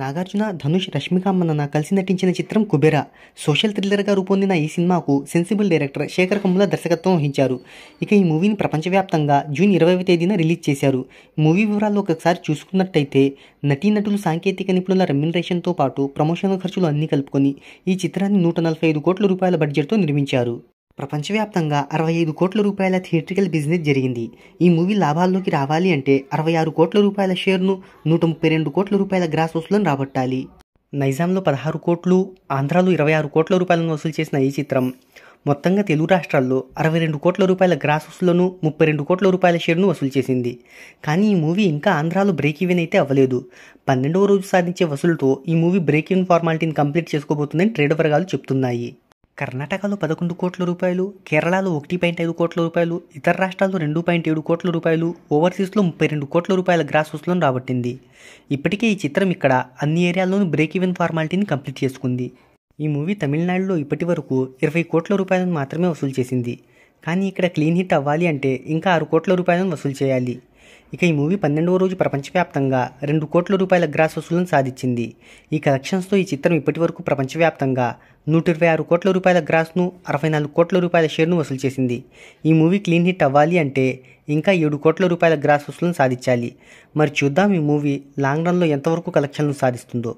నాగార్జున, ధనుష్, రష్మిక మందన్న కలిసి నటించిన చిత్రం 'కుబేర'. సోషల్ థ్రిల్లర్గా రూపొందిన ఈ సినిమాకు సెన్సిబుల్ డైరెక్టర్ శేఖర్ కమ్ముల దర్శకత్వం వహించారు. ఇక ఈ మూవీని ప్రపంచవ్యాప్తంగా జూన్ 20వ తేదీన రిలీజ్ చేశారు. మూవీ వివరాల్లో ఒకసారి చూసుకున్నట్టయితే నటీనటులు, సాంకేతిక నిపుణుల రెమ్యునరేషన్తో పాటు ప్రమోషనల్ ఖర్చులు అన్నీ కలుపుకొని ఈ చిత్రాన్ని 145 కోట్ల రూపాయల బడ్జెట్తో నిర్మించారు. ప్రపంచవ్యాప్తంగా 65 కోట్ల రూపాయల థియేట్రికల్ బిజినెస్ జరిగింది. ఈ మూవీ లాభాల్లోకి రావాలి అంటే 66 కోట్ల రూపాయల షేర్ను, 132 కోట్ల రూపాయల గ్రాస్ వసూలను రాబట్టాలి. నైజాంలో 16 కోట్లు, ఆంధ్రాలో 26 కోట్ల రూపాయలను వసూలు చేసిన ఈ చిత్రం మొత్తంగా తెలుగు రాష్ట్రాల్లో 62 కోట్ల రూపాయల గ్రాస్ వసూలను, 32 కోట్ల రూపాయల షేర్ను వసూలు చేసింది. కానీ ఈ మూవీ ఇంకా ఆంధ్రాలో బ్రేక్ ఈవెన్ అయితే అవ్వలేదు. 12వ రోజు సాధించే వసూలుతో ఈ మూవీ బ్రేక్ ఈవెన్ ఫార్మాలిటీని కంప్లీట్ చేసుకోబోతుందని ట్రేడ్ వర్గాలు చెప్తున్నాయి. కర్ణాటకలో 11 కోట్ల రూపాయలు, కేరళలో 1.5 కోట్ల రూపాయలు, ఇతర రాష్ట్రాల్లో 2.7 కోట్ల రూపాయలు, ఓవర్సీస్లో 32 కోట్ల రూపాయల గ్రాస్ వసూలను రాబట్టింది. ఇప్పటికే ఈ చిత్రం ఇక్కడ అన్ని ఏరియాల్లోనూ బ్రేక్ ఈవెన్ ఫార్మాలిటీని కంప్లీట్ చేసుకుంది. ఈ మూవీ తమిళనాడులో ఇప్పటి వరకు 20 కోట్ల రూపాయలను మాత్రమే వసూలు చేసింది. కానీ ఇక్కడ క్లీన్ హిట్ అవ్వాలి అంటే ఇంకా 6 కోట్ల రూపాయలను వసూలు చేయాలి. ఇక ఈ మూవీ 12వ రోజు ప్రపంచవ్యాప్తంగా 2 కోట్ల రూపాయల గ్రాస్ వసూలను సాధించింది. ఈ కలెక్షన్స్తో ఈ చిత్రం ఇప్పటి వరకు ప్రపంచవ్యాప్తంగా 126 కోట్ల రూపాయల గ్రాస్ను, 64 కోట్ల రూపాయల షేర్ను వసూలు చేసింది. ఈ మూవీ క్లీన్ హిట్ అవ్వాలి అంటే ఇంకా 7 కోట్ల రూపాయల గ్రాస్ వసూలను సాధించాలి. మరి చూద్దాం ఈ మూవీ లాంగ్ రన్లో ఎంతవరకు కలెక్షన్లు సాధిస్తుందో.